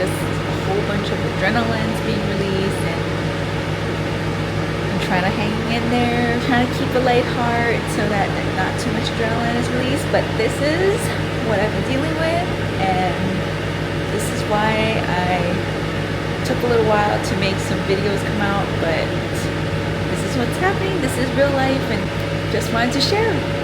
just a whole bunch of adrenaline's being released, and I'm trying to hang in there, trying to keep a light heart so that not too much adrenaline is released. But this is what I've been dealing with, and this is why I took a little while to make some videos come out, but this is what's happening. This is real life, and just wanted to share.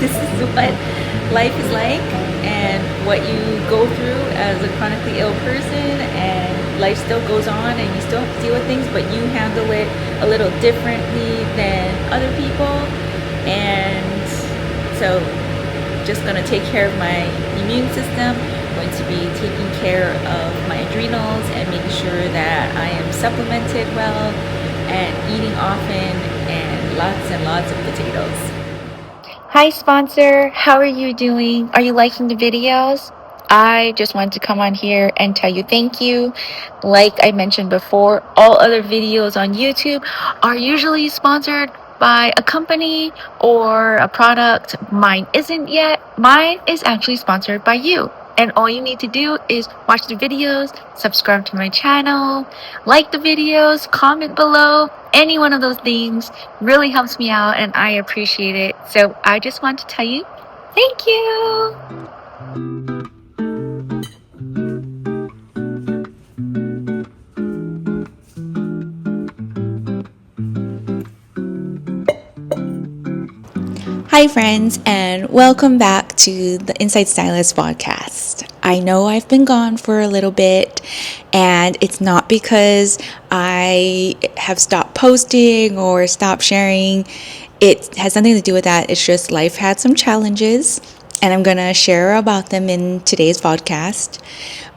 This is what life is like and what you go through as a chronically ill person, and life still goes on and you still have to deal with things, but you handle it a little differently than other people. And so just going to take care of my immune system, going to be taking care of my adrenals and making sure that I am supplemented well and eating often and lots of potatoes. Hi sponsor, how are you doing? Are you liking the videos? I just wanted to come on here and tell you thank you. Like I mentioned before, all other videos on YouTube are usually sponsored by a company or a product. Mine isn't yet. Mine is actually sponsored by you. And all you need to do is watch the videos, subscribe to my channel, like the videos, comment below. Any one of those things really helps me out and I appreciate it. So I just want to tell you, thank you. Hi friends, and welcome back to the Inside Stylist podcast. I know I've been gone for a little bit, and it's not because I have stopped posting or stopped sharing. It has nothing to do with that. It's just life had some challenges, and I'm going to share about them in today's podcast.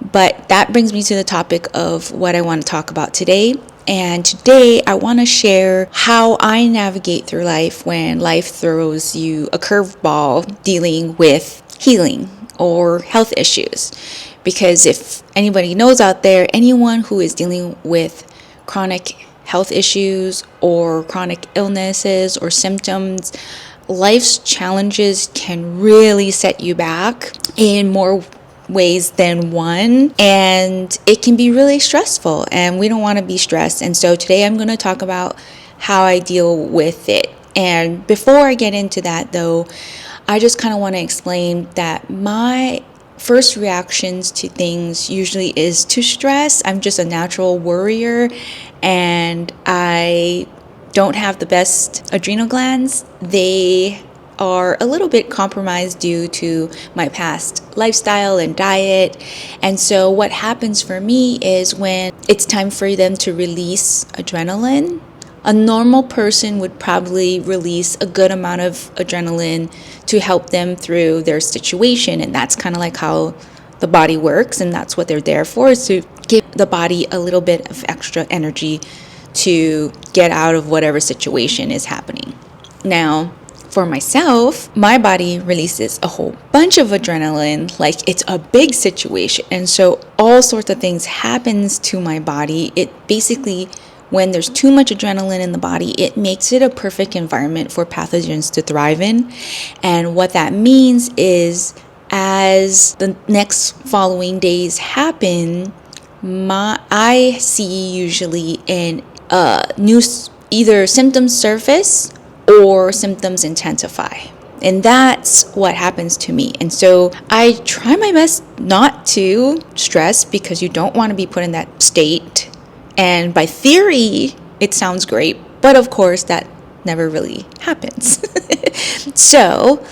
But that brings me to the topic of what I want to talk about today. And today I want to share how I navigate through life when life throws you a curveball dealing with healing or health issues. Because if anybody knows out there, anyone who is dealing with chronic health issues or chronic illnesses or symptoms, life's challenges can really set you back in more ways than one, and it can be really stressful, and we don't want to be stressed. And so today I'm going to talk about how I deal with it. And before I get into that though, I just kind of want to explain that my first reactions to things usually is to stress. I'm just a natural worrier, and I don't have the best adrenal glands. They are a little bit compromised due to my past lifestyle and diet. And so what happens for me is when it's time for them to release adrenaline, a normal person would probably release a good amount of adrenaline to help them through their situation. And that's kind of like how the body works, and that's what they're there for, is to give the body a little bit of extra energy to get out of whatever situation is happening. Now, for myself, my body releases a whole bunch of adrenaline like it's a big situation. And so all sorts of things happens to my body. It basically, when there's too much adrenaline in the body, it makes it a perfect environment for pathogens to thrive in. And what that means is as the next following days happen, I see usually in new either symptoms surface or symptoms intensify. And that's what happens to me. And so I try my best not to stress, because you don't want to be put in that state. And by theory, it sounds great, but of course that never really happens. So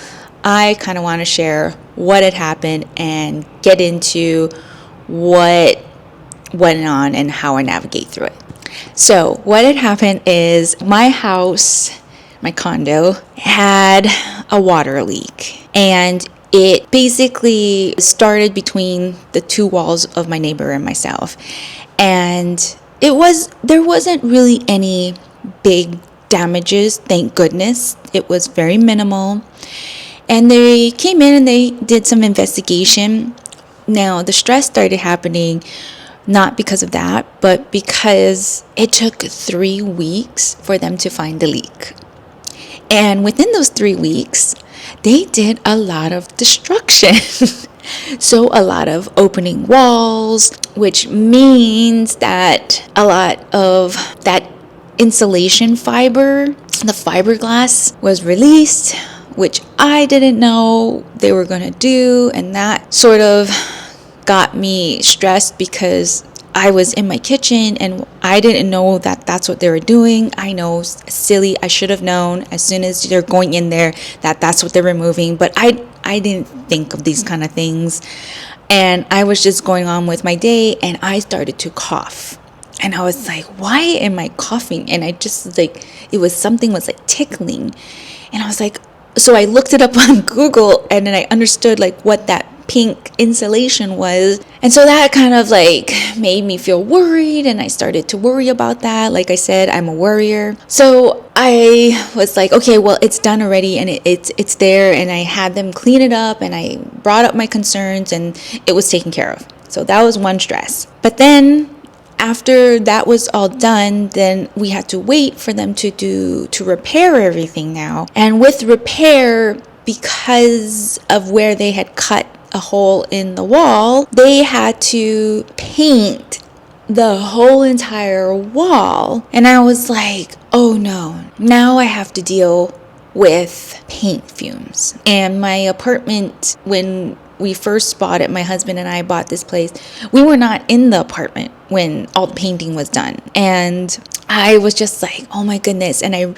I kind of want to share what had happened and get into what went on and how I navigate through it. So what had happened is my condo had a water leak, and it basically started between the two walls of my neighbor and myself. And there wasn't really any big damages, thank goodness. It was very minimal. And they came in and they did some investigation. Now, the stress started happening not because of that, but because it took 3 weeks for them to find the leak. And within those 3 weeks, they did a lot of destruction. So a lot of opening walls, which means that a lot of that insulation fiber, the fiberglass, was released, which I didn't know they were going to do. And that sort of got me stressed because I was in my kitchen and I didn't know that that's what they were doing. I know, silly, I should have known as soon as they're going in there that that's what they're removing. But I didn't think of these kind of things. And I was just going on with my day and I started to cough. And I was like, why am I coughing? And I just it was something was like tickling. And I was like, so I looked it up on Google and then I understood what that pink insulation was. And so that kind of made me feel worried, and I started to worry about that. Like I said, I'm a worrier. So I was like, okay, well, it's done already and it's there, and I had them clean it up and I brought up my concerns and it was taken care of. So that was one stress. But then after that was all done, then we had to wait for them to repair everything now. And with repair, because of where they had cut a hole in the wall, they had to paint the whole entire wall. And I was like, oh no, now I have to deal with paint fumes. And my apartment, when we first bought it, my husband and I bought this place, we were not in the apartment when all the painting was done. And I was just like, oh my goodness. And I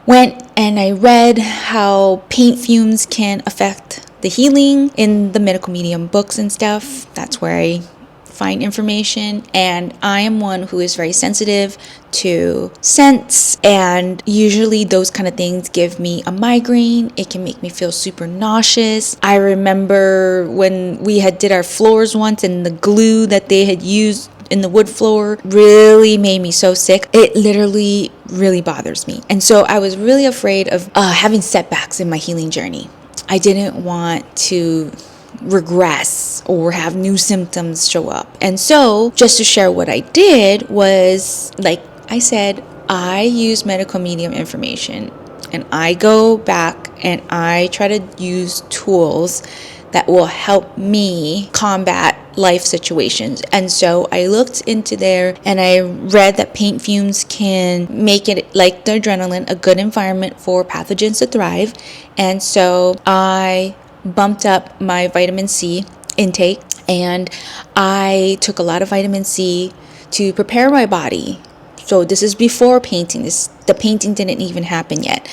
went and I read how paint fumes can affect the healing in the medical medium books and stuff. That's where I find information. And I am one who is very sensitive to scents, and usually those kind of things give me a migraine. It can make me feel super nauseous. I remember when we had did our floors once, and the glue that they had used in the wood floor really made me so sick. It literally really bothers me. And so I was really afraid of having setbacks in my healing journey. I didn't want to regress or have new symptoms show up. And so just to share what I did was, like I said, I use medical medium information, and I go back and I try to use tools that will help me combat life situations. And so I looked into there and I read that paint fumes can make it, like the adrenaline, a good environment for pathogens to thrive. And so I bumped up my vitamin C intake, and I took a lot of vitamin C to prepare my body. So this is before painting. The painting didn't even happen yet.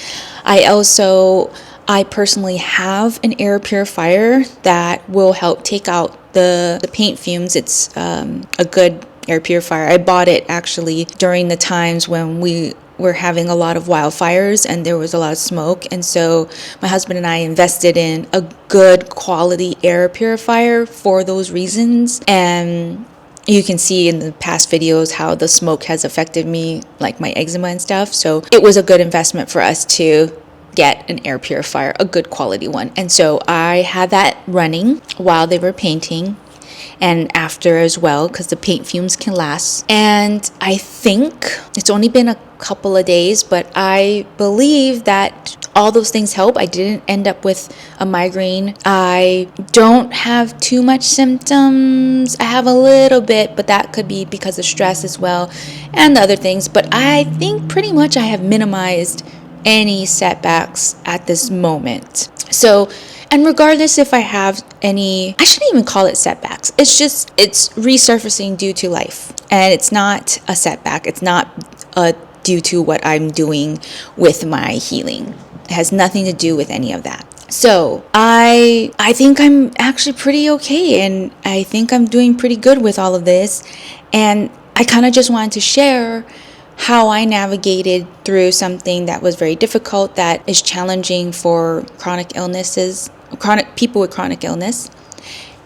I personally have an air purifier that will help take out the paint fumes. It's a good air purifier. I bought it actually during the times when we were having a lot of wildfires and there was a lot of smoke. And so my husband and I invested in a good quality air purifier for those reasons. And you can see in the past videos how the smoke has affected me, like my eczema and stuff. So it was a good investment for us to get an air purifier, a good quality one. And so I had that running while they were painting and after as well, because the paint fumes can last. And I think it's only been a couple of days, but I believe that all those things help. I didn't end up with a migraine. I don't have too much symptoms. I have a little bit, but that could be because of stress as well and the other things. But I think pretty much I have minimized any setbacks at this moment. So, and regardless if I have any, I shouldn't even call it setbacks. It's resurfacing due to life. And it's not a setback. It's not due to what I'm doing with my healing. It has nothing to do with any of that. So I think I'm actually pretty okay. And I think I'm doing pretty good with all of this. And I kind of just wanted to share how I navigated through something that was very difficult, that is challenging for chronic illnesses, chronic people with chronic illness.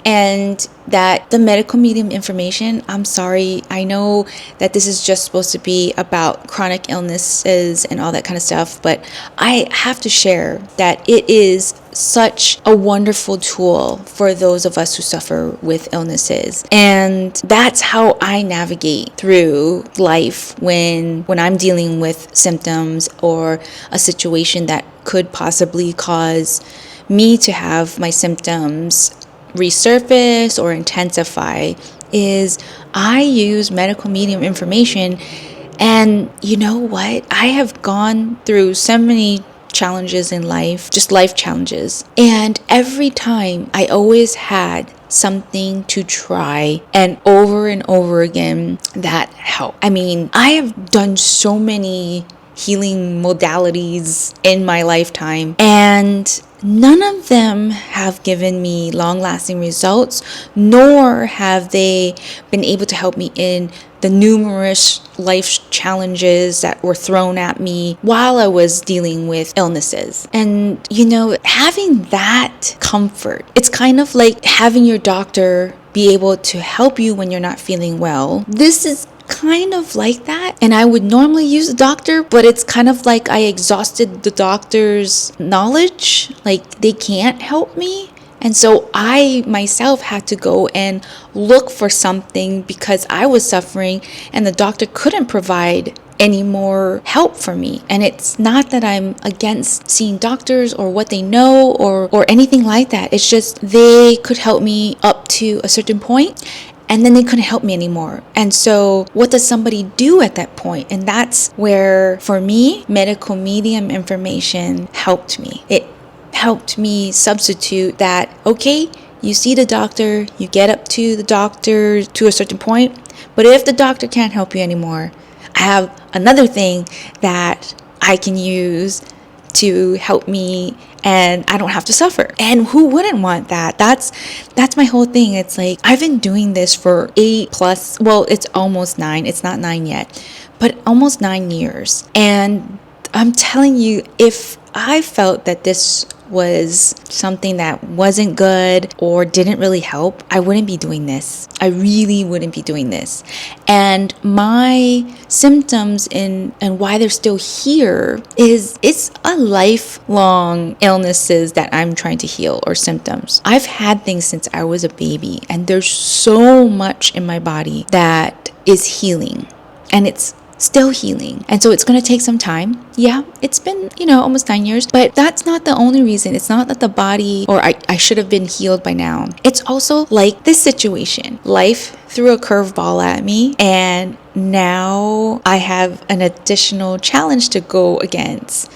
And that the medical medium information, I'm sorry, I know that this is just supposed to be about chronic illnesses and all that kind of stuff, but I have to share that it is such a wonderful tool for those of us who suffer with illnesses. And that's how I navigate through life when I'm dealing with symptoms or a situation that could possibly cause me to have my symptoms resurface or intensify. Is I use medical medium information. And you know what? I have gone through so many challenges in life, just life challenges. And every time I always had something to try, and over again that helped. I mean, I have done so many healing modalities in my lifetime, and none of them have given me long-lasting results, nor have they been able to help me in the numerous life challenges that were thrown at me while I was dealing with illnesses. And, you know, having that comfort, it's kind of like having your doctor be able to help you when you're not feeling well. This is kind of like that, and I would normally use a doctor, but it's kind of like I exhausted the doctor's knowledge. Like, they can't help me, and so I myself had to go and look for something because I was suffering and the doctor couldn't provide any more help for me. And it's not that I'm against seeing doctors or what they know or anything like that. It's just they could help me up to a certain point, and then they couldn't help me anymore. And so what does somebody do at that point? And that's where, for me, medical medium information helped me. It helped me substitute that, okay, you see the doctor, you get up to the doctor to a certain point, but if the doctor can't help you anymore, I have another thing that I can use to help me, and I don't have to suffer. And who wouldn't want that? That's my whole thing. It's like, I've been doing this for 8+, well, it's almost 9. It's not 9 yet, but almost 9 years. And I'm telling you, if I felt that this was something that wasn't good or didn't really help, I wouldn't be doing this. I really wouldn't be doing this. And my symptoms and why they're still here is it's a lifelong illnesses that I'm trying to heal, or symptoms. I've had things since I was a baby, and there's so much in my body that is healing, and it's still healing. And so it's going to take some time. Yeah, it's been, almost 9 years, but that's not the only reason. It's not that the body, or I should have been healed by now. It's also like this situation. Life threw a curveball at me, and now I have an additional challenge to go against.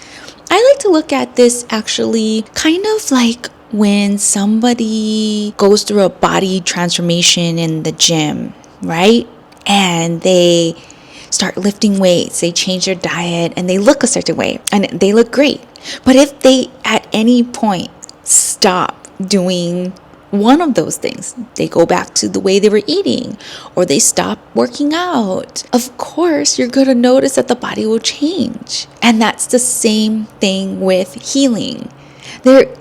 I like to look at this actually kind of like when somebody goes through a body transformation in the gym, right? And they start lifting weights, they change their diet, and they look a certain way, and they look great. But if they at any point stop doing one of those things, they go back to the way they were eating, or they stop working out, of course you're going to notice that the body will change. And that's the same thing with healing.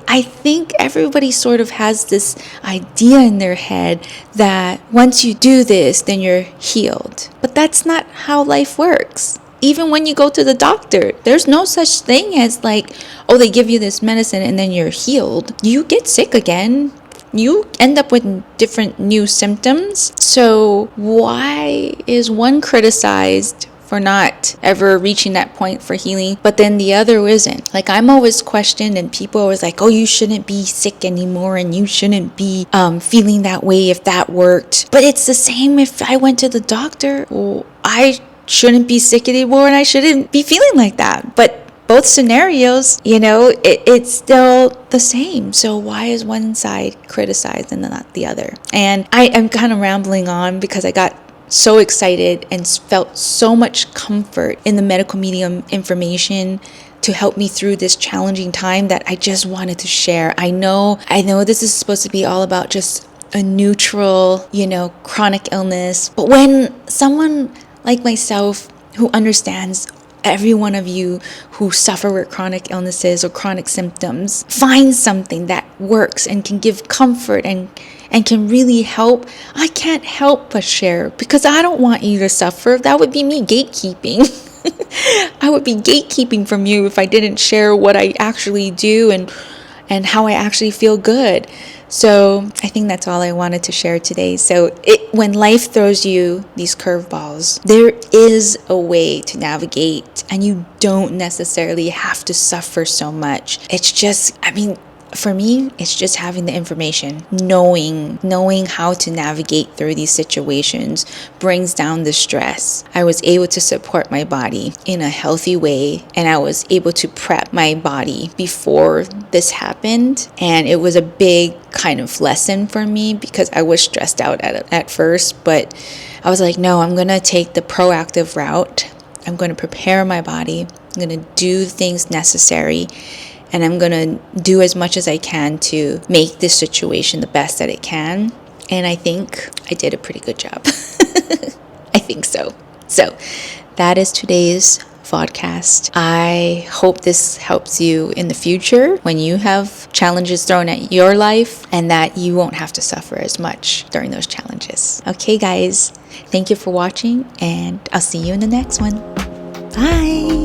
I think everybody sort of has this idea in their head that once you do this, then you're healed. But that's not how life works. Even when you go to the doctor, there's no such thing as like, oh, they give you this medicine and then you're healed. You get sick again. You end up with different new symptoms. So why is one criticized for not ever reaching that point for healing, but then the other isn't? Like, I'm always questioned, and people are always like, oh, you shouldn't be sick anymore, and you shouldn't be feeling that way if that worked. But it's the same if I went to the doctor. Well, I shouldn't be sick anymore, and I shouldn't be feeling like that. But both scenarios, it's still the same. So why is one side criticized and not the other? And I am kind of rambling on because I got so excited and felt so much comfort in the medical medium information to help me through this challenging time that I just wanted to share. I know this is supposed to be all about just a neutral, chronic illness. But when someone like myself who understands every one of you who suffer with chronic illnesses or chronic symptoms, find something that works and can give comfort and can really help. I can't help but share because I don't want you to suffer. That would be me gatekeeping. I would be gatekeeping from you if I didn't share what I actually do and how I actually feel good. So I think that's all I wanted to share today. So when life throws you these curveballs, there is a way to navigate, and you don't necessarily have to suffer so much. It's just, for me, it's just having the information, knowing how to navigate through these situations brings down the stress. I was able to support my body in a healthy way, and I was able to prep my body before this happened. And it was a big kind of lesson for me because I was stressed out at first, but I was like, no, I'm going to take the proactive route. I'm going to prepare my body. I'm going to do things necessary. And I'm going to do as much as I can to make this situation the best that it can. And I think I did a pretty good job. I think so. So that is today's podcast. I hope this helps you in the future when you have challenges thrown at your life, and that you won't have to suffer as much during those challenges. Okay, guys. Thank you for watching, and I'll see you in the next one. Bye.